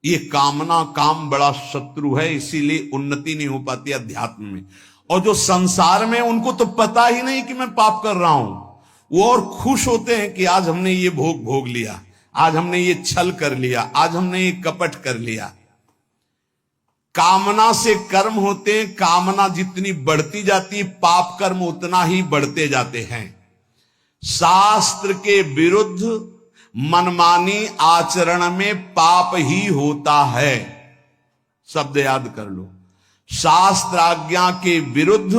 ये कामना, काम बड़ा शत्रु है, इसीलिए उन्नति नहीं हो पाती अध्यात्म में। और जो संसार में, उनको तो पता ही नहीं कि मैं पाप कर रहा हूं, वो और खुश होते हैं कि आज हमने ये भोग लिया, आज हमने ये छल कर लिया, आज हमने ये कपट कर लिया। कामना से कर्म होते हैं, कामना जितनी बढ़ती जाती है पाप कर्म उतना ही बढ़ते जाते हैं। शास्त्र के विरुद्ध मनमानी आचरण में पाप ही होता है। शब्द याद कर लो, शास्त्र आज्ञा के विरुद्ध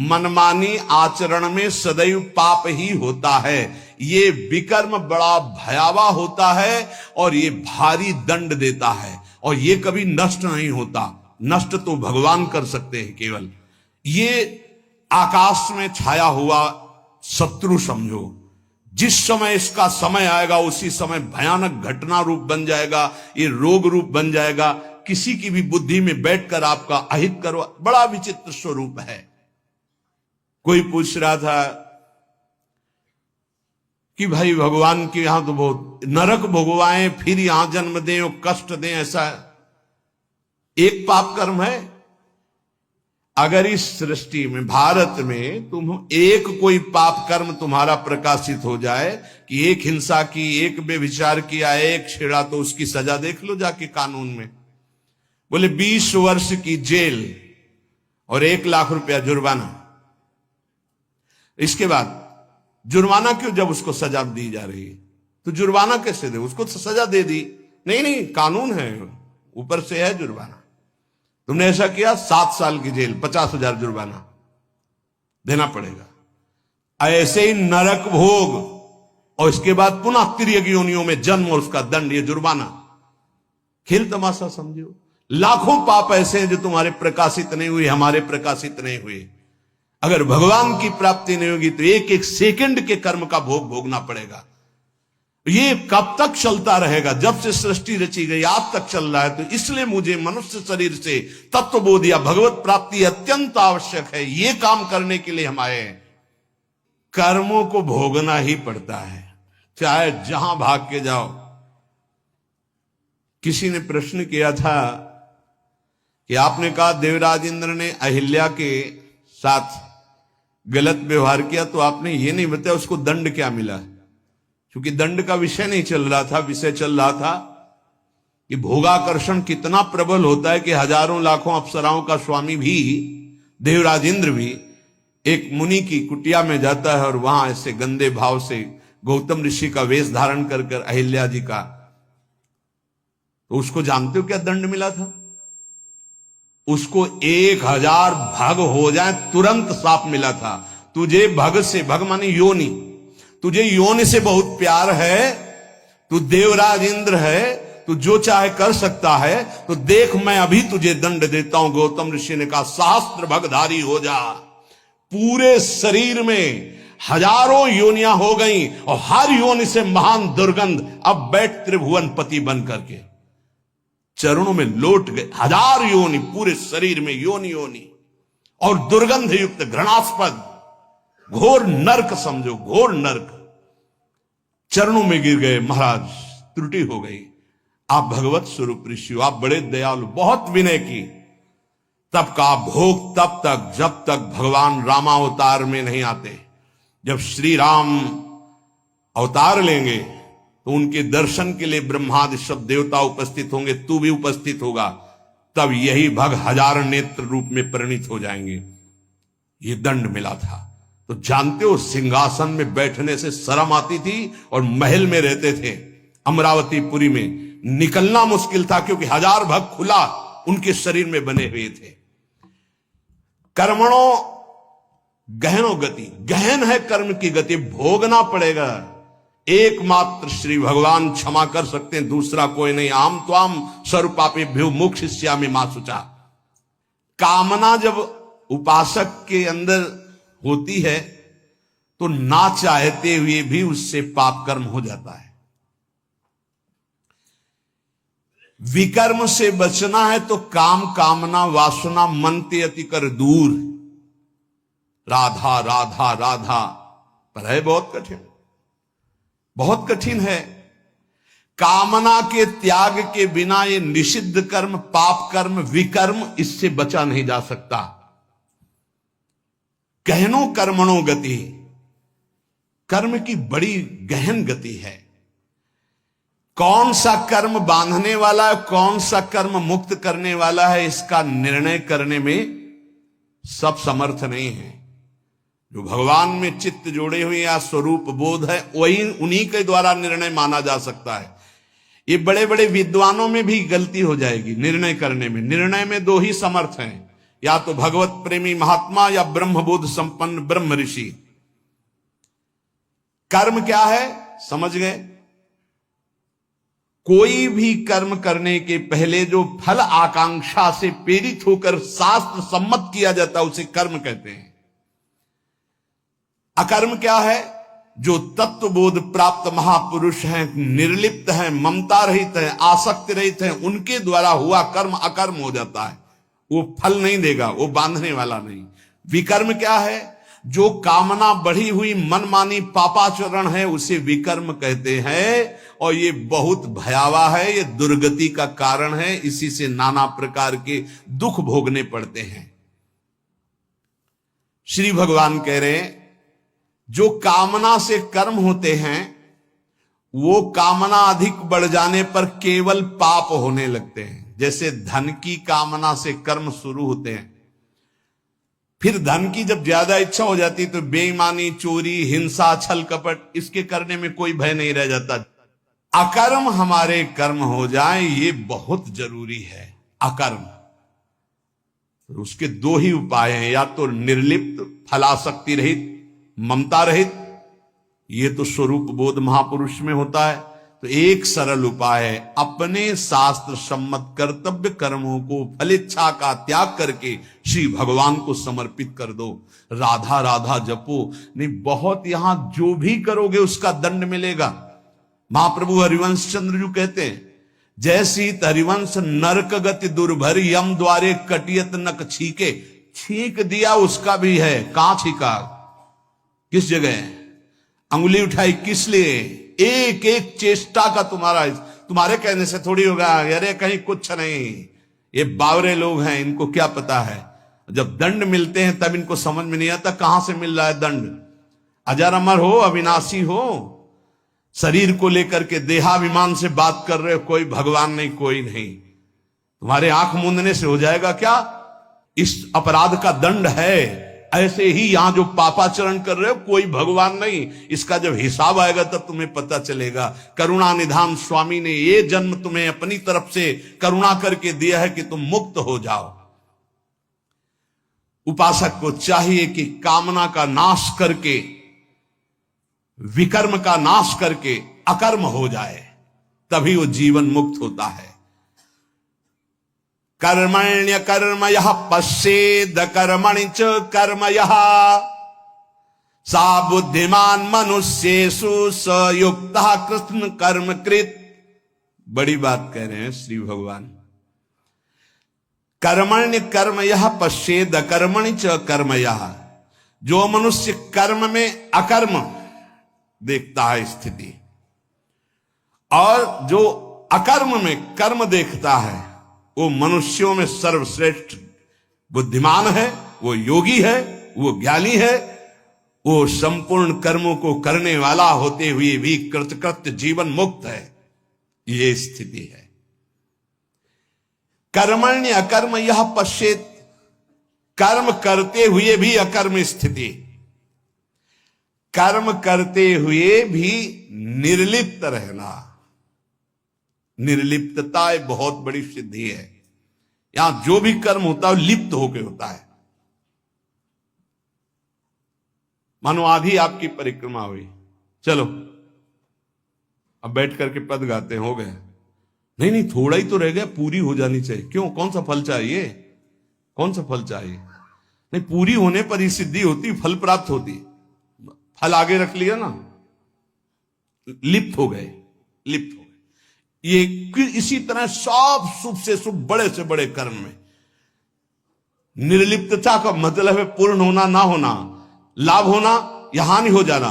मनमानी आचरण में सदैव पाप ही होता है। ये विकर्म बड़ा भयावह होता है और ये भारी दंड देता है, और ये कभी नष्ट नहीं होता। नष्ट तो भगवान कर सकते हैं केवल। ये आकाश में छाया हुआ शत्रु समझो, जिस समय इसका समय आएगा उसी समय भयानक घटना रूप बन जाएगा, ये रोग रूप बन जाएगा, किसी की भी बुद्धि में बैठकर आपका अहित करो। बड़ा विचित्र स्वरूप है। कोई पूछ रहा था कि भाई भगवान के यहां तो बहुत नरक भोगवाएं, फिर यहां जन्म दें और कष्ट दें, ऐसा एक पाप कर्म है? अगर इस सृष्टि में, भारत में तुम एक कोई पाप कर्म तुम्हारा प्रकाशित हो जाए कि एक हिंसा की, एक बेविचार किया, एक छेड़ा, तो उसकी सजा देख लो जाके कानून में। बोले 20 वर्ष की जेल और 1 लाख रुपया जुर्माना। इसके बाद जुर्माना क्यों, जब उसको सजा दी जा रही है तो जुर्माना कैसे दे? उसको तो सजा दे दी। नहीं, कानून है, ऊपर से है जुर्माना। तुमने ऐसा किया, 7 साल की जेल, 50,000 जुर्माना देना पड़ेगा। ऐसे ही नरक भोग, और इसके बाद पुनः तिर्यक योनियों में जन्म और उसका दंड, ये जुर्माना। खेल तमाशा समझो। लाखों पाप ऐसे हैं जो तुम्हारे प्रकाशित नहीं हुए, हमारे प्रकाशित नहीं हुए। अगर भगवान की प्राप्ति नहीं होगी तो एक एक सेकंड के कर्म का भोग भोगना पड़ेगा। ये कब तक चलता रहेगा? जब से सृष्टि रची गई आज तक चल रहा है। तो इसलिए मुझे मनुष्य शरीर से तत्वबोध या भगवत प्राप्ति अत्यंत आवश्यक है। ये काम करने के लिए हम आए हैं। कर्मों को भोगना ही पड़ता है, चाहे जहां भाग के जाओ। किसी ने प्रश्न किया था कि आपने कहा देवराज इंद्र ने अहिल्या के साथ गलत व्यवहार किया, तो आपने ये नहीं बताया उसको दंड क्या मिला। क्योंकि दंड का विषय नहीं चल रहा था, विषय चल रहा था कि भोगाकर्षण कितना प्रबल होता है कि हजारों लाखों अप्सराओं का स्वामी भी, देवराज इंद्र भी, एक मुनि की कुटिया में जाता है और वहां ऐसे गंदे भाव से गौतम ऋषि का वेश धारण कर कर अहिल्या जी का, तो उसको जानते हो क्या दंड मिला था? उसको 1000 भग हो जाए तुरंत साप मिला था। तुझे भग से, भग माने योनि, तुझे योनि से बहुत प्यार है, तू देवराज इंद्र है, तू जो चाहे कर सकता है, तो देख मैं अभी तुझे दंड देता हूं। गौतम ऋषि ने कहा सहस्त्र भगधारी हो जा। पूरे शरीर में हजारों योनियां हो गई और हर योनि से महान दुर्गंध। अब बैठ त्रिभुवन पति बन करके चरणों में लौट गए। 1000 योनि पूरे शरीर में, योनि योनि, और दुर्गंध युक्त घृणास्पद घोर नर्क समझो, घोर नर्क। चरणों में गिर गए, महाराज त्रुटि हो गई, आप भगवत स्वरूप ऋषि हो, आप बड़े दयालु, बहुत विनय की। तब का भोग तब तक जब तक भगवान रामावतार में नहीं आते। जब श्री राम अवतार लेंगे तो उनके दर्शन के लिए ब्रह्मादि सब देवता उपस्थित होंगे, तू भी उपस्थित होगा। तब यही भग 1000 नेत्र रूप में परिणित हो जाएंगे। ये दंड मिला था। तो जानते हो सिंहासन में बैठने से शर्म आती थी और महल में रहते थे अमरावतीपुरी में। निकलना मुश्किल था क्योंकि 1000 भग खुला उनके शरीर में बने हुए थे। कर्मणों गहनो गति, गहन है कर्म की गति, भोगना पड़ेगा। एकमात्र श्री भगवान क्षमा कर सकते हैं, दूसरा कोई नहीं। आम त्वाम सर्वपापेभ्यो मोक्षयिष्यामि मा शुचा। कामना जब उपासक के अंदर होती है तो ना चाहते हुए भी उससे पाप कर्म हो जाता है। विकर्म से बचना है तो काम, कामना, वासना मन ते अति कर दूर। राधा राधा राधा, पर है बहुत कठिन, बहुत कठिन है। कामना के त्याग के बिना ये निषिद्ध कर्म, पाप कर्म, विकर्म, इससे बचा नहीं जा सकता। गहनो कर्मणो गति, कर्म की बड़ी गहन गति है। कौन सा कर्म बांधने वाला है, कौन सा कर्म मुक्त करने वाला है, इसका निर्णय करने में सब समर्थ नहीं है। जो भगवान में चित्त जोड़े हुए या स्वरूप बोध है, वही उन्हीं के द्वारा निर्णय माना जा सकता है। ये बड़े बड़े विद्वानों में भी गलती हो जाएगी निर्णय करने में। निर्णय में दो ही समर्थ हैं, या तो भगवत प्रेमी महात्मा या ब्रह्मबोध संपन्न ब्रह्म ऋषि। कर्म क्या है समझ गए? कोई भी कर्म करने के पहले जो फल आकांक्षा से प्रेरित होकर शास्त्र सम्मत किया जाता है उसे कर्म कहते हैं। अकर्म क्या है? जो तत्वबोध प्राप्त महापुरुष हैं, निर्लिप्त हैं, ममता रहित हैं, आसक्ति रहित हैं, उनके द्वारा हुआ कर्म अकर्म हो जाता है। वो फल नहीं देगा, वो बांधने वाला नहीं। विकर्म क्या है? जो कामना बढ़ी हुई मनमानी पापाचरण है उसे विकर्म कहते हैं, और ये बहुत भयावह है, ये दुर्गति का कारण है। इसी से नाना प्रकार के दुख भोगने पड़ते हैं। श्री भगवान कह रहे हैं जो कामना से कर्म होते हैं वो कामना अधिक बढ़ जाने पर केवल पाप होने लगते हैं। जैसे धन की कामना से कर्म शुरू होते हैं, फिर धन की जब ज्यादा इच्छा हो जाती तो बेईमानी, चोरी, हिंसा, छल कपट, इसके करने में कोई भय नहीं रह जाता। अकर्म हमारे कर्म हो जाए ये बहुत जरूरी है। अकर्म, उसके दो ही उपाय हैं, या तो निर्लिप्त, फलासक्ति रहित, ममता रहित, ये तो स्वरूप बोध महापुरुष में होता है। तो एक सरल उपाय है, अपने शास्त्र सम्मत कर्तव्य कर्मों को फलेच्छा का त्याग करके श्री भगवान को समर्पित कर दो। राधा राधा जपो, नहीं बहुत यहां जो भी करोगे उसका दंड मिलेगा। महाप्रभु हरिवंश चंद्र जी कहते हैं, जैसी हरिवंश नरक गति दुर्भर, यम द्वारे कटियत नक छीके। छींक दिया उसका भी है, कहां छीका, किस जगह अंगुली उठाई, किस लिए? एक एक चेष्टा का तुम्हारे कहने से थोड़ी होगा। अरे कहीं कुछ नहीं, ये बावरे लोग हैं, इनको क्या पता है। जब दंड मिलते हैं तब इनको समझ में नहीं आता कहां से मिल रहा है दंड। अजर अमर हो, अविनाशी हो, शरीर को लेकर के देहाभिमान से बात कर रहे हो, कोई भगवान नहीं, कोई नहीं। तुम्हारे आंख मूंदने से हो जाएगा क्या? इस अपराध का दंड है। ऐसे ही यहां जो पापाचरण कर रहे हो कोई भगवान नहीं, इसका जब हिसाब आएगा तब तुम्हें पता चलेगा। करुणा निधान स्वामी ने ये जन्म तुम्हें अपनी तरफ से करुणा करके दिया है कि तुम मुक्त हो जाओ। उपासक को चाहिए कि कामना का नाश करके, विकर्म का नाश करके अकर्म हो जाए, तभी वो जीवन मुक्त होता है। कर्मण्य कर्म यह पश्येद कर्मणि च कर्म यह, सा बुद्धिमान मनुष्येषु स युक्तः कृष्ण कर्म कृत। बड़ी बात कह रहे हैं श्री भगवान। कर्मण्य कर्म यह पश्येद कर्मणि च कर्म यह, जो मनुष्य कर्म में अकर्म देखता है स्थिति, और जो अकर्म में कर्म देखता है, वो मनुष्यों में सर्वश्रेष्ठ बुद्धिमान है, वो योगी है, वो ज्ञानी है, वो संपूर्ण कर्मों को करने वाला होते हुए भी कृतकृत्य जीवन मुक्त है। ये स्थिति है। कर्मण्य अकर्म यह पश्येत, कर्म करते हुए भी अकर्म स्थिति, कर्म करते हुए भी निर्लिप्त रहना। निर्लिप्तता एक बहुत बड़ी सिद्धि है। यहां जो भी कर्म होता है लिप्त होकर होता है। मानो आधी आपकी परिक्रमा हुई, चलो अब बैठ करके पद गाते हैं, हो गए। नहीं नहीं, थोड़ा ही तो रह गया, पूरी हो जानी चाहिए। क्यों, कौन सा फल चाहिए, कौन सा फल चाहिए? नहीं, पूरी होने पर ही सिद्धि होती, फल प्राप्त होती। फल आगे रख लिया ना, लिप्त हो गए, लिप्त हो गए। ये इसी तरह सब शुभ से शुभ, बड़े से बड़े कर्म में निर्लिप्तता का मतलब है पूर्ण होना, ना होना, लाभ होना या हानि हो जाना।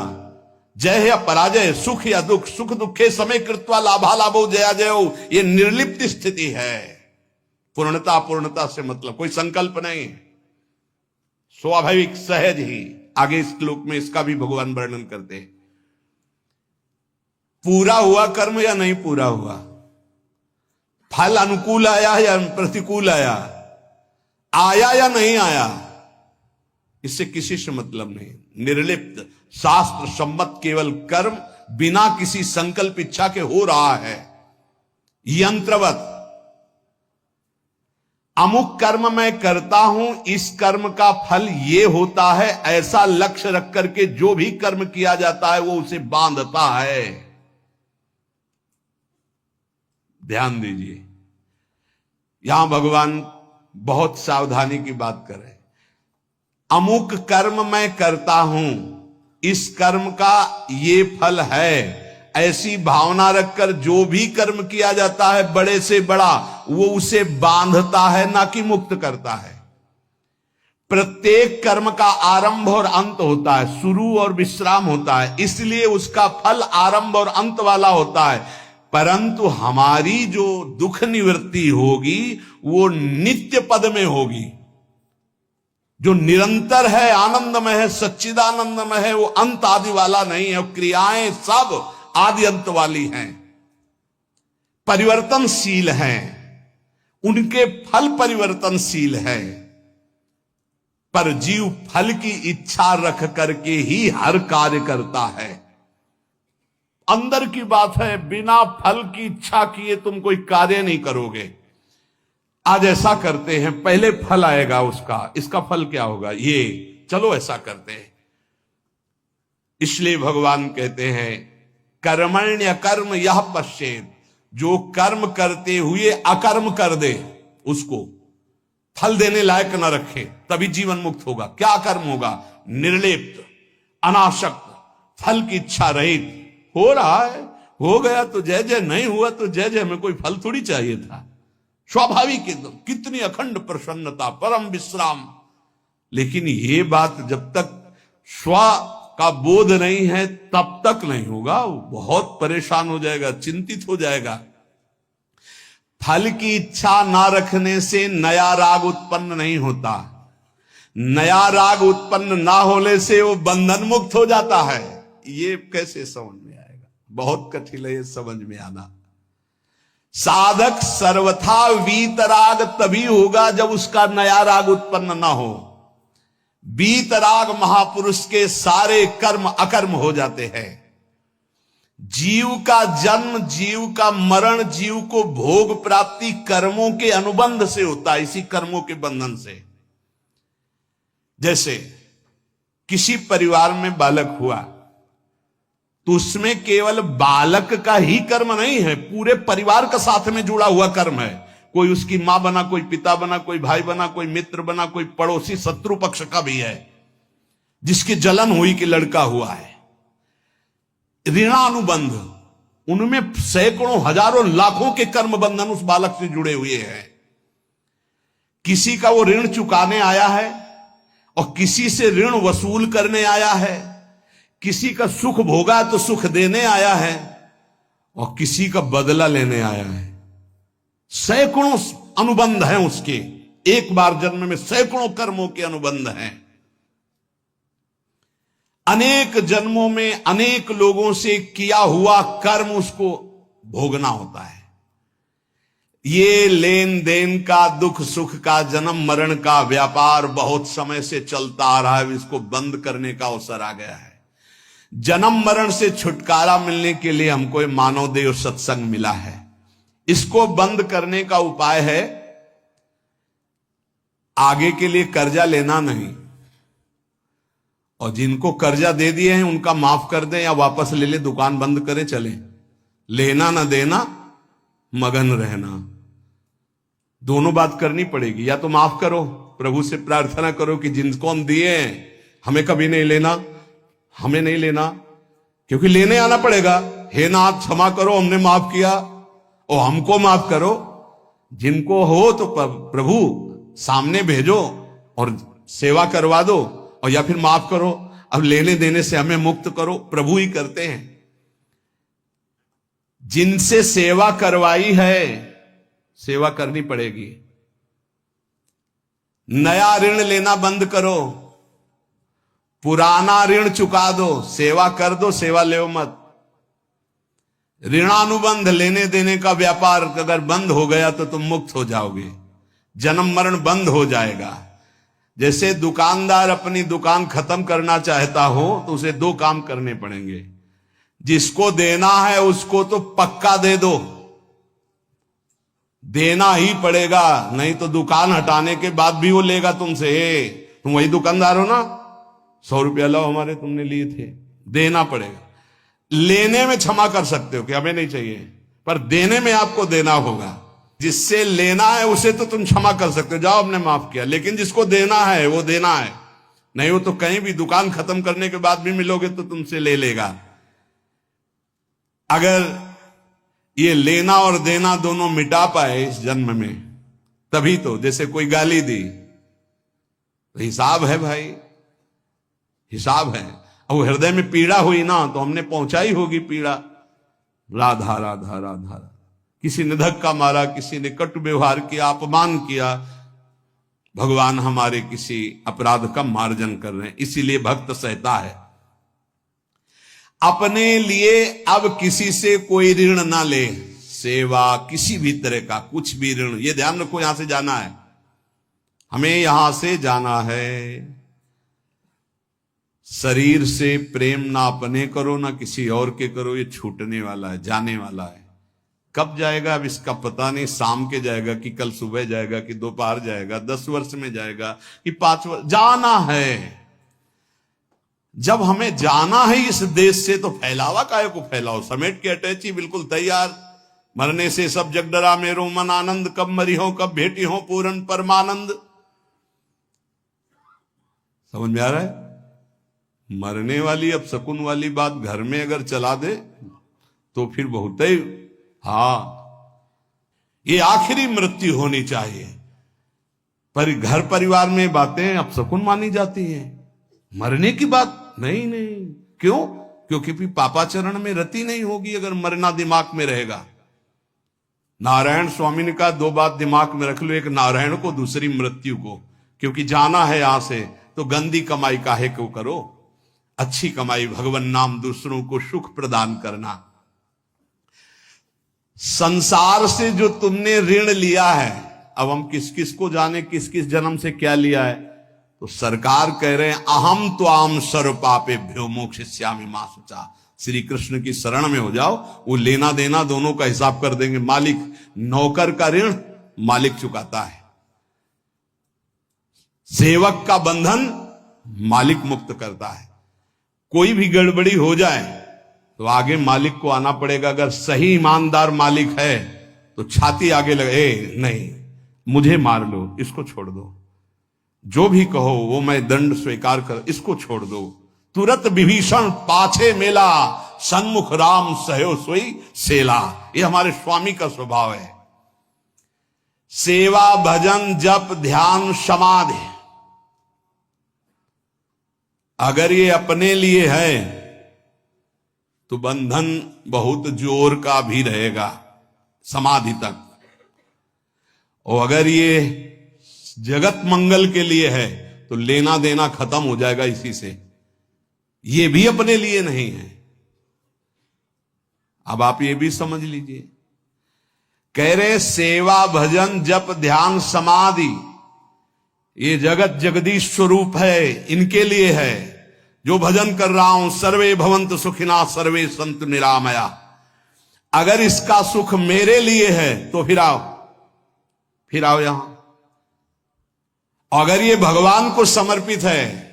जय या पराजय, सुख या दुख, सुख दुखे समय कृत्वा लाभा लाभो जया जयो, ये निर्लिप्त स्थिति है। पूर्णता अपूर्णता से मतलब कोई संकल्प नहीं, स्वाभाविक सहज ही। आगे इस श्लोक में इसका भी भगवान वर्णन करते हैं। पूरा हुआ कर्म या नहीं पूरा हुआ, फल अनुकूल आया या प्रतिकूल आया, आया या नहीं आया, इससे किसी से मतलब नहीं। निर्लिप्त शास्त्र सम्मत केवल कर्म बिना किसी संकल्प इच्छा के हो रहा है। यंत्रवत अमुक कर्म मैं करता हूं, इस कर्म का फल ये होता है, ऐसा लक्ष्य रख करके जो भी कर्म किया जाता है वो उसे बांधता है। ध्यान दीजिए, यहां भगवान बहुत सावधानी की बात कर रहे हैं। अमुक कर्म मैं करता हूं, इस कर्म का ये फल है, ऐसी भावना रखकर जो भी कर्म किया जाता है बड़े से बड़ा, वो उसे बांधता है, ना कि मुक्त करता है। प्रत्येक कर्म का आरंभ और अंत होता है, शुरू और विश्राम होता है, इसलिए उसका फल आरंभ और अंत वाला होता है। परंतु हमारी जो दुख निवृत्ति होगी वो नित्य पद में होगी, जो निरंतर है, आनंदमय है, सच्चिदानंदमय है, वो अंत आदि वाला नहीं है। क्रियाएं सब आदि अंत वाली हैं, परिवर्तनशील हैं, उनके फल परिवर्तनशील है। पर जीव फल की इच्छा रख करके ही हर कार्य करता है। अंदर की बात है, बिना फल की इच्छा किए तुम कोई कार्य नहीं करोगे। आज ऐसा करते हैं, पहले फल आएगा उसका, इसका फल क्या होगा, ये चलो ऐसा करते हैं। इसलिए भगवान कहते हैं कर्मण्य कर्म यह पश्चेत, जो कर्म करते हुए अकर्म कर दे, उसको फल देने लायक न रखे, तभी जीवन मुक्त होगा। क्या कर्म होगा, निर्लिप्त, अनासक्त, फल की इच्छा रहित। हो रहा है, हो गया तो जय जय, नहीं हुआ तो जय जय, में कोई फल थोड़ी चाहिए था। स्वाभाविक एकदम, कितनी अखंड प्रसन्नता, परम विश्राम। लेकिन ये बात जब तक स्व का बोध नहीं है तब तक नहीं होगा। वो बहुत परेशान हो जाएगा, चिंतित हो जाएगा। फल की इच्छा ना रखने से नया राग उत्पन्न नहीं होता, नया राग उत्पन्न ना होने से वो बंधन मुक्त हो जाता है। ये कैसे समझ में आएगा, बहुत कठिन है ये समझ में आना। साधक सर्वथा वीतराग तभी होगा जब उसका नया राग उत्पन्न ना हो। वीतराग महापुरुष के सारे कर्म अकर्म हो जाते हैं। जीव का जन्म, जीव का मरण, जीव को भोग प्राप्ति कर्मों के अनुबंध से होता है, इसी कर्मों के बंधन से। जैसे किसी परिवार में बालक हुआ तो उसमें केवल बालक का ही कर्म नहीं है, पूरे परिवार का साथ में जुड़ा हुआ कर्म है। कोई उसकी मां बना, कोई पिता बना, कोई भाई बना, कोई मित्र बना, कोई पड़ोसी शत्रु पक्ष का भी है, जिसकी जलन हुई कि लड़का हुआ है। ऋणानुबंध, उनमें सैकड़ों हजारों लाखों के कर्म बंधन उस बालक से जुड़े हुए हैं। किसी का वो ऋण चुकाने आया है और किसी से ऋण वसूल करने आया है, किसी का सुख भोगा तो सुख देने आया है और किसी का बदला लेने आया है। सैकड़ों अनुबंध हैं उसके, एक बार जन्म में सैकड़ों कर्मों के अनुबंध हैं। अनेक जन्मों में अनेक लोगों से किया हुआ कर्म उसको भोगना होता है। ये लेन देन का, दुख सुख का, जन्म मरण का व्यापार बहुत समय से चलता आ रहा है, इसको बंद करने का अवसर आ गया है। जन्म मरण से छुटकारा मिलने के लिए हमको मानव देव सत्संग मिला है। इसको बंद करने का उपाय है आगे के लिए कर्जा लेना नहीं, और जिनको कर्जा दे दिए हैं उनका माफ कर दें या वापस ले ले, दुकान बंद करे चले। लेना ना देना, मगन रहना, दोनों बात करनी पड़ेगी। या तो माफ करो, प्रभु से प्रार्थना करो कि जिनको हम दिए हैं हमें कभी नहीं लेना, हमें नहीं लेना, क्योंकि लेने आना पड़ेगा। हे नाथ क्षमा करो, हमने माफ किया, और हमको माफ करो। जिनको हो तो प्रभु सामने भेजो और सेवा करवा दो, और या फिर माफ करो। अब लेने देने से हमें मुक्त करो। प्रभु ही करते हैं। जिनसे सेवा करवाई है, सेवा करनी पड़ेगी। नया ऋण लेना बंद करो, पुराना ऋण चुका दो, सेवा कर दो, सेवा ले मत। ऋणानुबंध लेने देने का व्यापार अगर बंद हो गया तो तुम मुक्त हो जाओगे, जन्म मरण बंद हो जाएगा। जैसे दुकानदार अपनी दुकान खत्म करना चाहता हो तो उसे दो काम करने पड़ेंगे। जिसको देना है उसको तो पक्का दे दो, देना ही पड़ेगा, नहीं तो दुकान हटाने के बाद भी वो लेगा तुमसे। तुम वही दुकानदार हो ना, 100 रुपया लो हमारे, तुमने लिए थे, देना पड़ेगा। लेने में क्षमा कर सकते हो कि हमें नहीं चाहिए, पर देने में आपको देना होगा। जिससे लेना है उसे तो तुम क्षमा कर सकते हो, जाओ हमने माफ किया, लेकिन जिसको देना है वो देना है। नहीं वो तो कहीं भी दुकान खत्म करने के बाद भी मिलोगे तो तुमसे ले लेगा। अगर ये लेना और देना दोनों मिटा पाए इस जन्म में, तभी तो। जैसे कोई गाली दी तो हिसाब है भाई, हिसाब है। और हृदय में पीड़ा हुई ना तो हमने पहुंचाई होगी पीड़ा। राधा राधा राधा, किसी ने धक्का मारा, किसी ने कटु व्यवहार किया, अपमान किया, भगवान हमारे किसी अपराध का मार्जन कर रहे हैं। इसीलिए भक्त सहता है। अपने लिए अब किसी से कोई ऋण ना ले, सेवा किसी भी तरह का कुछ भी ऋण, ये ध्यान रखो। यहां से जाना है, हमें यहां से जाना है। शरीर से प्रेम ना अपने करो ना किसी और के करो, ये छूटने वाला है, जाने वाला है। कब जाएगा अब इसका पता नहीं, शाम के जाएगा कि कल सुबह जाएगा कि दोपहर जाएगा, 10 वर्ष में जाएगा कि 5 वर्ष, जाना है। जब हमें जाना है इस देश से तो फैलावा काहे को फैलाओ, समेट के अटैची बिल्कुल तैयार। मरने से सब जग डरा मेरो मन आनंद, कब मरी हो कब भेटी हो पूर्ण परमानंद। समझ में आ रहा है? मरने वाली अब शकुन वाली बात घर में अगर चला दे तो फिर बहुत ही, ये आखिरी मृत्यु होनी चाहिए। पर घर परिवार में बातें अब शकुन मानी जाती हैं, मरने की बात नहीं। क्यों? क्योंकि फिर पापाचरण में रति नहीं होगी अगर मरना दिमाग में रहेगा। नारायण स्वामी ने कहा 2 बात दिमाग में रख लो, एक नारायण को, दूसरी मृत्यु को। क्योंकि जाना है यहां से तो गंदी कमाई काहे को करो, अच्छी कमाई भगवान नाम, दूसरों को सुख प्रदान करना। संसार से जो तुमने ऋण लिया है, अब हम किस किस को जाने किस किस जन्म से क्या लिया है। तो सरकार कह रहे हैं अहम त्वाम सर्व पापेभ्यो मोक्षयिष्यामि मा शुचा। श्री कृष्ण की शरण में हो जाओ, वो लेना देना दोनों का हिसाब कर देंगे। मालिक, नौकर का ऋण मालिक चुकाता है, सेवक का बंधन मालिक मुक्त करता है। कोई भी गड़बड़ी हो जाए तो आगे मालिक को आना पड़ेगा। अगर सही ईमानदार मालिक है तो छाती आगे लगे, नहीं मुझे मार लो, इसको छोड़ दो, जो भी कहो वो मैं दंड स्वीकार कर, इसको छोड़ दो। तुरंत विभीषण पाछे मेला, सन्मुख राम सहयो सोई सेला। ये हमारे स्वामी का स्वभाव है। सेवा भजन जप ध्यान समाधि, अगर ये अपने लिए है तो बंधन बहुत जोर का भी रहेगा समाधि तक, और अगर ये जगत मंगल के लिए है तो लेना देना खत्म हो जाएगा इसी से। ये भी अपने लिए नहीं है। अब आप ये भी समझ लीजिए, कह रहे सेवा भजन जप ध्यान समाधि ये जगत जगदीश स्वरूप है, इनके लिए है। जो भजन कर रहा हूं, सर्वे भवंतु सुखिना सर्वे संतु निरामया, अगर इसका सुख मेरे लिए है तो फिर आओ यहां। अगर ये भगवान को समर्पित है,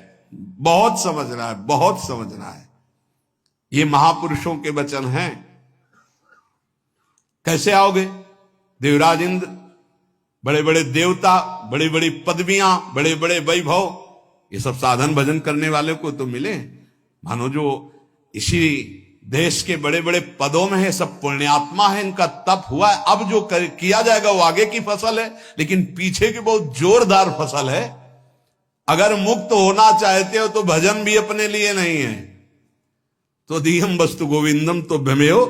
बहुत समझना है, बहुत समझना है। ये महापुरुषों के वचन हैं। कैसे आओगे? देवराज इंद्र, बड़े बड़े देवता, बड़ी बड़ी पदवियां, बड़े बड़े वैभव, ये सब साधन भजन करने वाले को तो मिले। मानो जो इसी देश के बड़े बड़े पदों में है, सब पुण्यात्मा है, इनका तप हुआ है। अब जो किया जाएगा वो आगे की फसल है, लेकिन पीछे की बहुत जोरदार फसल है। अगर मुक्त होना चाहते हो तो भजन भी अपने लिए नहीं है। तो दीहम वस्तु गोविंदम तो भ्रमेयो,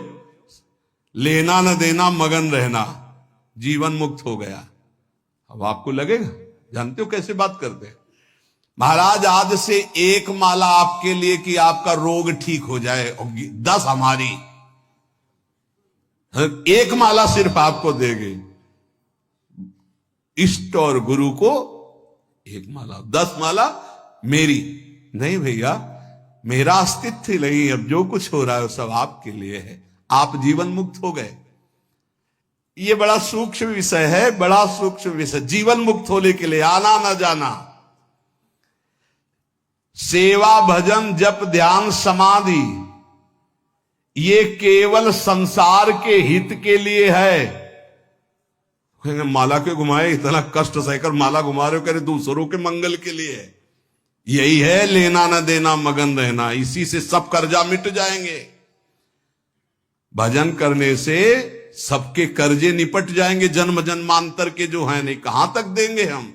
लेना न देना मगन रहना, जीवन मुक्त हो गया। अब आपको लगेगा, जानते हो कैसे बात करते हैं महाराज, आज से एक माला आपके लिए कि आपका रोग ठीक हो जाए, और 10 हमारी, एक माला सिर्फ आपको देंगे। इष्ट और गुरु को एक माला, 10 माला मेरी नहीं भैया, मेरा अस्तित्व ही नहीं, अब जो कुछ हो रहा है वो सब आपके लिए है। आप जीवन मुक्त हो गए। ये बड़ा सूक्ष्म विषय है, बड़ा सूक्ष्म विषय। जीवन मुक्त होने के लिए आना ना जाना, सेवा भजन जप ध्यान समाधि, ये केवल संसार के हित के लिए है। माला के घुमाए, इतना कष्ट सहकर माला घुमा रहे हो, करे दूसरों के मंगल के लिए है। यही है लेना न देना मगन रहना, इसी से सब कर्जा मिट जाएंगे। भजन करने से सबके कर्जे निपट जाएंगे, जन्म जन्मांतर के जो हैं, नहीं कहां तक देंगे हम।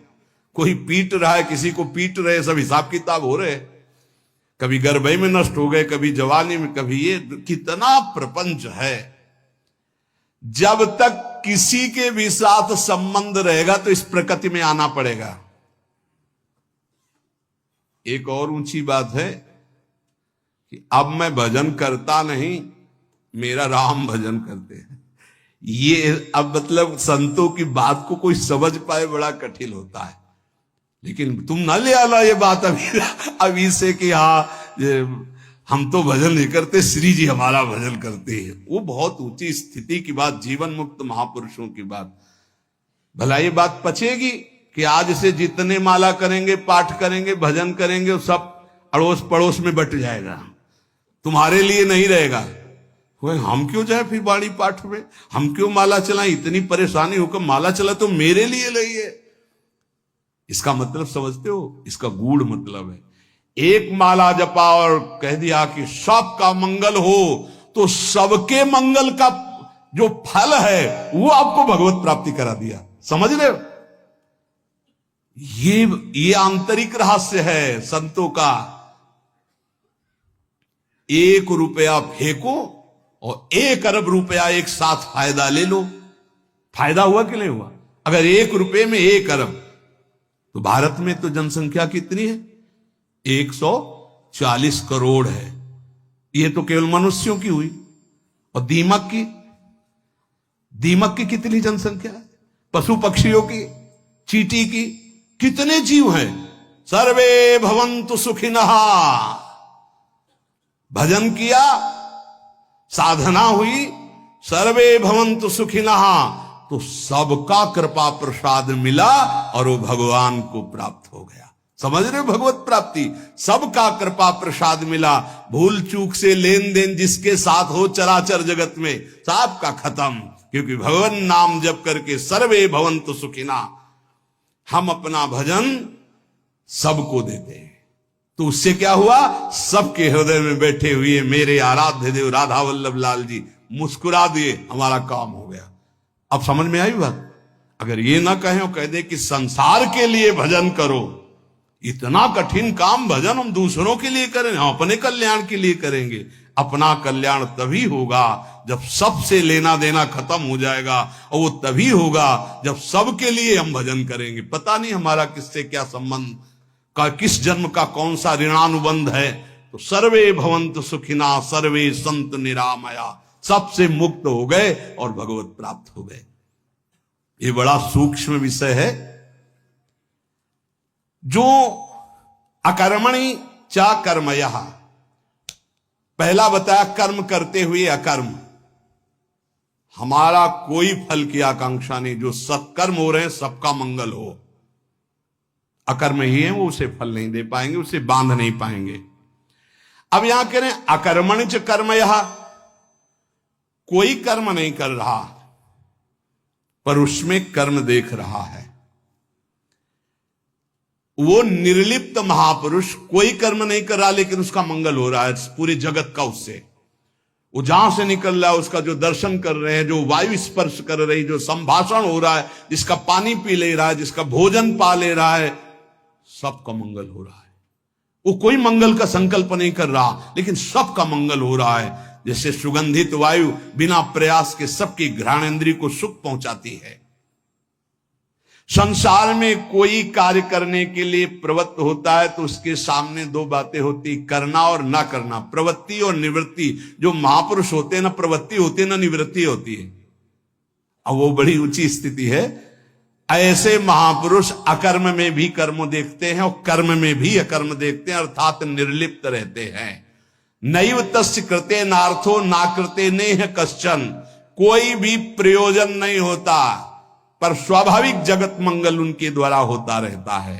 कोई पीट रहा है, किसी को पीट रहे, सब हिसाब किताब हो रहे, कभी गर्भई में नष्ट हो गए, कभी जवानी में, कभी ये, कितना प्रपंच है। जब तक किसी के भी साथ संबंध रहेगा तो इस प्रकृति में आना पड़ेगा। एक और ऊंची बात है कि अब मैं भजन करता नहीं, मेरा राम भजन करते हैं। ये अब मतलब संतों की बात को कोई समझ पाए बड़ा कठिन होता है। लेकिन तुम ना ले आना ये बात अभी से कि हाँ हम तो भजन नहीं करते, श्री जी हमारा भजन करते हैं। वो बहुत ऊंची स्थिति की बात, जीवन मुक्त महापुरुषों की बात। भला ये बात पचेगी कि आज से जितने माला करेंगे, पाठ करेंगे, भजन करेंगे, वो सब अड़ोस पड़ोस में बट जाएगा, तुम्हारे लिए नहीं रहेगा। हम क्यों जाए फिर बाड़ी पाठ में, हम क्यों माला चलाएं, इतनी परेशानी होकर माला चला तो मेरे लिए नहीं है। इसका मतलब समझते हो, इसका गूढ़ मतलब है। एक माला जपा और कह दिया कि सबका मंगल हो, तो सबके मंगल का जो फल है वो आपको भगवत प्राप्ति करा दिया। समझ रहे हो, ये आंतरिक रहस्य है संतों का। 1 रुपया फेंको और 1 अरब रुपया एक साथ फायदा ले लो। फायदा हुआ कि नहीं हुआ? अगर 1 रुपये में 1 अरब, तो भारत में तो जनसंख्या कितनी है? 140 करोड़ है। ये तो केवल मनुष्यों की हुई। और दीमक की कितनी जनसंख्या है? पशु पक्षियों की, चींटी की, कितने जीव हैं? सर्वे भवन्तु सुखिनः। भजन किया, साधना हुई, सर्वे भवन्तु सुखिनः, तो सबका कृपा प्रसाद मिला और वो भगवान को प्राप्त हो गया। समझ रहे हो, भगवत प्राप्ति, सबका कृपा प्रसाद मिला। भूल चूक से लेन देन जिसके साथ हो चराचर जगत में, सबका खत्म। क्योंकि भगवान नाम जप करके सर्वे भवन्तु सुखिना, हम अपना भजन सबको देते हैं। तो उससे क्या हुआ? सबके हृदय में बैठे हुए मेरे आराध्य देव राधा वल्लभ लाल जी मुस्कुरा दिए, हमारा काम हो गया। अब समझ में आई बात? अगर ये ना कहें और कह दे कि संसार के लिए भजन करो, इतना कठिन काम भजन हम दूसरों के लिए करें, हम अपने कल्याण के लिए करेंगे। अपना कल्याण तभी होगा जब सबसे लेना देना खत्म हो जाएगा, और वो तभी होगा जब सबके लिए हम भजन करेंगे। पता नहीं हमारा किससे क्या संबंध का, किस जन्म का कौन सा ऋणानुबंध है। तो सर्वे भवन्तु सुखिना, सर्वे संत निरामया, सबसे मुक्त हो गए और भगवत प्राप्त हो गए। ये बड़ा सूक्ष्म विषय है। जो अकर्मणि च कर्मयः, पहला बताया कर्म करते हुए अकर्म, हमारा कोई फल की आकांक्षा नहीं। जो सत्कर्म हो रहे हैं सबका मंगल हो। अकर्म ही है वो उसे फल नहीं दे पाएंगे, उसे बांध नहीं पाएंगे। अब यहां कह रहे हैं अकर्मणि च कर्मयः, कोई कर्म नहीं कर रहा पर उसमें कर्म देख रहा है। वो निर्लिप्त महापुरुष कोई कर्म नहीं कर रहा लेकिन उसका मंगल हो रहा है पूरे जगत का। उससे वो जहां से निकल रहा है, उसका जो दर्शन कर रहे हैं, जो वायु स्पर्श कर रही, जो संभाषण हो रहा है, जिसका पानी पी ले रहा है, जिसका भोजन पा ले रहा है, सबका मंगल हो रहा है। वो कोई मंगल का संकल्प नहीं कर रहा, लेकिन सबका मंगल हो रहा है। जैसे सुगंधित वायु बिना प्रयास के सबकी घ्राणेंद्रिय को सुख पहुंचाती है। संसार में कोई कार्य करने के लिए प्रवृत्त होता है तो उसके सामने दो बातें होती, करना और ना करना, प्रवृत्ति और निवृत्ति। जो महापुरुष होते हैं ना प्रवृत्ति होती है ना निवृत्ति होती है। अब वो बड़ी ऊंची स्थिति है। ऐसे महापुरुष अकर्म में भी कर्म देखते हैं और कर्म में भी अकर्म देखते हैं, अर्थात निर्लिप्त रहते हैं। नैव तस्य कृते नार्थो ना कृते नेह कश्चन। कोई भी प्रयोजन नहीं होता, पर स्वाभाविक जगत मंगल उनके द्वारा होता रहता है।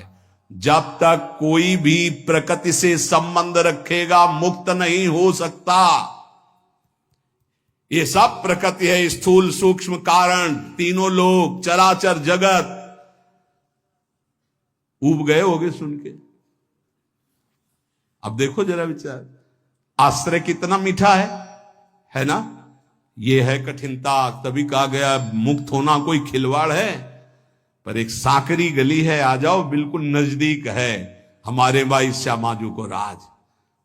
जब तक कोई भी प्रकृति से संबंध रखेगा मुक्त नहीं हो सकता। ये सब प्रकृति है, स्थूल सूक्ष्म कारण, तीनों लोग, चराचर जगत। ऊब गए होगे सुन के। अब देखो जरा विचार, आश्रय कितना मीठा है ना। ये है कठिनता। तभी कहा गया मुक्त होना कोई खिलवाड़ है, पर एक सांकरी गली है, आ जाओ, बिल्कुल नजदीक है। हमारे भाई श्यामाजू को राज,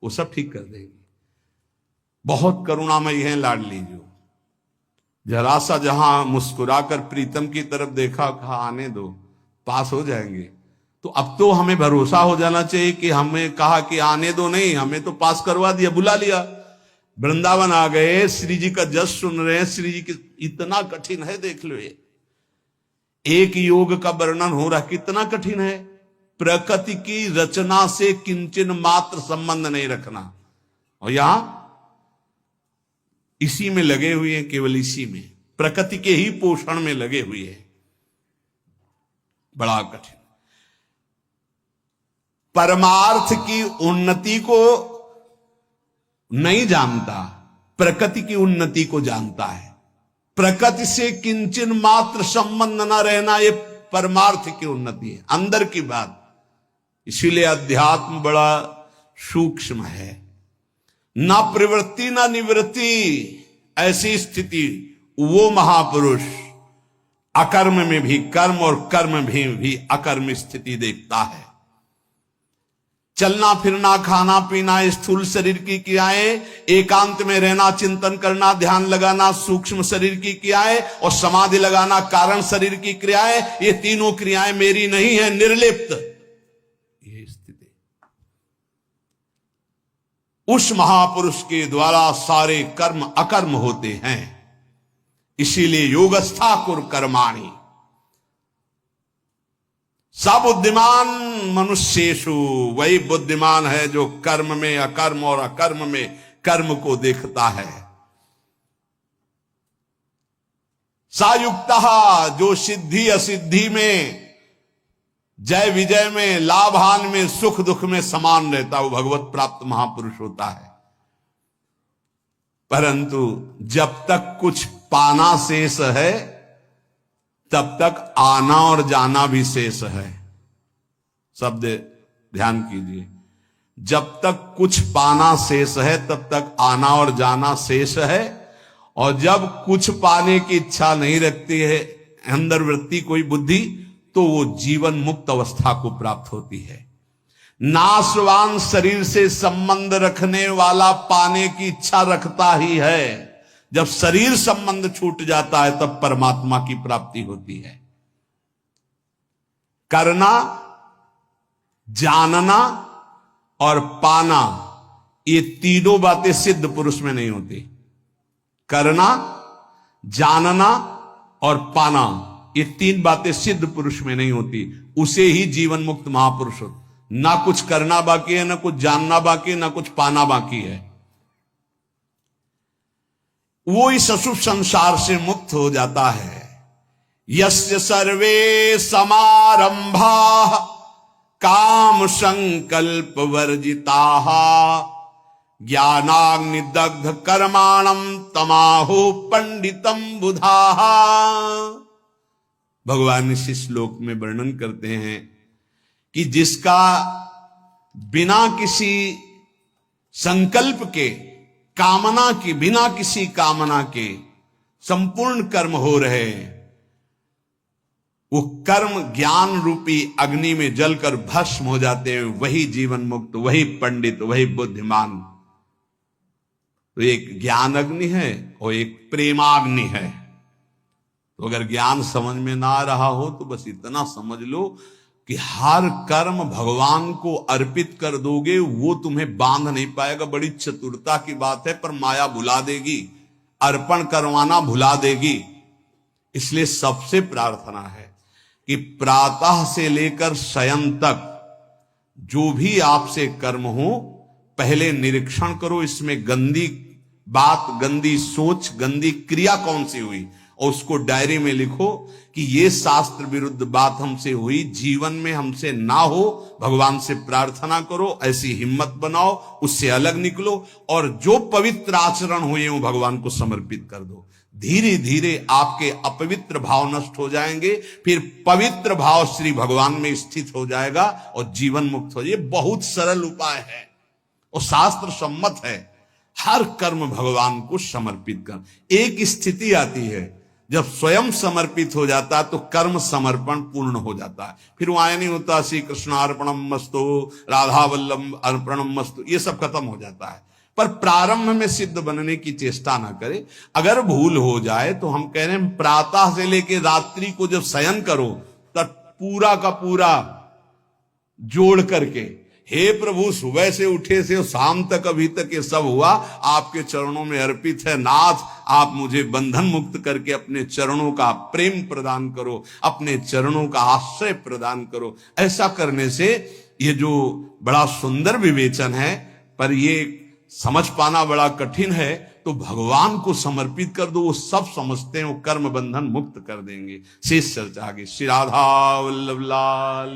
वो सब ठीक कर देंगे। बहुत करुणामयी है लाडली जो। जरा सा जहां मुस्कुराकर प्रीतम की तरफ देखा, कहा आने दो, पास हो जाएंगे। तो अब तो हमें भरोसा हो जाना चाहिए कि हमें कहा कि आने दो नहीं, हमें तो पास करवा दिया, बुला लिया। वृंदावन आ गए, श्री जी का जस सुन रहे हैं। श्री जी की इतना कठिन है, देख लो। ये एक योग का वर्णन हो रहा, कितना कठिन है। प्रकृति की रचना से किंचन मात्र संबंध नहीं रखना, और यहां इसी में लगे हुए हैं, केवल इसी में, प्रकृति के ही पोषण में लगे हुए हैं। बड़ा कठिन। परमार्थ की उन्नति को नहीं जानता, प्रकृति की उन्नति को जानता है। प्रकृति से किंचन मात्र संबंध न रहना, ये परमार्थ की उन्नति है, अंदर की बात। इसीलिए अध्यात्म बड़ा सूक्ष्म है। ना प्रवृत्ति ना निवृत्ति, ऐसी स्थिति वो महापुरुष अकर्म में भी कर्म और कर्म में भी अकर्म स्थिति देखता है। चलना फिरना, खाना पीना, स्थूल शरीर की क्रियाएं, एकांत में रहना, चिंतन करना, ध्यान लगाना, सूक्ष्म शरीर की क्रियाएं, और समाधि लगाना, कारण शरीर की क्रियाएं, ये तीनों क्रियाएं मेरी नहीं है, निर्लिप्त। ये स्थिति उस महापुरुष के द्वारा सारे कर्म अकर्म होते हैं। इसीलिए योगस्था कुर कर्माणि। सब बुद्धिमान मनुष्येषु, वही बुद्धिमान है जो कर्म में अकर्म और अकर्म में कर्म को देखता है। सायुक्तः, जो सिद्धि असिद्धि में, जय विजय में, लाभ हानि में, सुख दुख में समान रहता, वो भगवत प्राप्त महापुरुष होता है। परंतु जब तक कुछ पाना शेष है, तब तक आना और जाना भी शेष है। शब्द ध्यान कीजिए, जब तक कुछ पाना शेष है तब तक आना और जाना शेष है, और जब कुछ पाने की इच्छा नहीं रखती है अंदर वृत्ति कोई बुद्धि, तो वो जीवन मुक्त अवस्था को प्राप्त होती है। नाशवान शरीर से संबंध रखने वाला पाने की इच्छा रखता ही है। जब शरीर संबंध छूट जाता है तब परमात्मा की प्राप्ति होती है। करना, जानना और पाना, ये तीनों बातें सिद्ध पुरुष में नहीं होती। करना, जानना और पाना, ये तीन बातें सिद्ध पुरुष में नहीं होती। उसे ही जीवन मुक्त महापुरुष होता। ना कुछ करना बाकी है, ना कुछ जानना बाकी है, ना कुछ पाना बाकी है। वो इस अशुभ संसार से मुक्त हो जाता है। यस्य सर्वे समारंभा काम संकल्प वर्जिताः ज्ञानाग्निदग्ध कर्माणं तमाहो पंडितम बुधाः। भगवान इस श्लोक में वर्णन करते हैं कि जिसका बिना किसी संकल्प के, कामना की, बिना किसी कामना के संपूर्ण कर्म हो रहे, वो कर्म ज्ञान रूपी अग्नि में जलकर भस्म हो जाते हैं, वही जीवन मुक्त, वही पंडित, वही बुद्धिमान। तो एक ज्ञान अग्नि है और एक प्रेमाग्नि है। तो अगर ज्ञान समझ में ना आ रहा हो तो बस इतना समझ लो कि हर कर्म भगवान को अर्पित कर दोगे, वो तुम्हें बांध नहीं पाएगा। बड़ी चतुरता की बात है, पर माया भुला देगी, अर्पण करवाना भुला देगी। इसलिए सबसे प्रार्थना है कि प्रातः से लेकर शयन तक जो भी आपसे कर्म हो, पहले निरीक्षण करो इसमें गंदी बात, गंदी सोच, गंदी क्रिया कौन सी हुई, और उसको डायरी में लिखो कि ये शास्त्र विरुद्ध बात हमसे हुई, जीवन में हमसे ना हो। भगवान से प्रार्थना करो, ऐसी हिम्मत बनाओ, उससे अलग निकलो, और जो पवित्र आचरण हुए वो भगवान को समर्पित कर दो। धीरे धीरे आपके अपवित्र भाव नष्ट हो जाएंगे, फिर पवित्र भाव श्री भगवान में स्थित हो जाएगा और जीवन मुक्त हो जाए। बहुत सरल उपाय है और शास्त्र सम्मत है। हर कर्म भगवान को समर्पित कर। एक स्थिति आती है जब स्वयं समर्पित हो जाता है तो कर्म समर्पण पूर्ण हो जाता है। फिर वहां नहीं होता श्री कृष्णार्पणम मस्तु, राधा वल्लभ अर्पणम मस्तु, ये सब खत्म हो जाता है। पर प्रारंभ में सिद्ध बनने की चेष्टा ना करे। अगर भूल हो जाए तो हम कह रहे हैं प्रातः से लेकर रात्रि को जब शयन करो तब पूरा का पूरा जोड़ करके, हे प्रभु सुबह से उठे से शाम तक अभी तक ये सब हुआ आपके चरणों में अर्पित है। नाथ आप मुझे बंधन मुक्त करके अपने चरणों का प्रेम प्रदान करो, अपने चरणों का आश्रय प्रदान करो। ऐसा करने से ये जो बड़ा सुंदर विवेचन है, पर ये समझ पाना बड़ा कठिन है, तो भगवान को समर्पित कर दो, वो सब समझते हैं, वो कर्म बंधन मुक्त कर देंगे। शेष चर्चा आगे। श्री राधा वल्लभ लाल।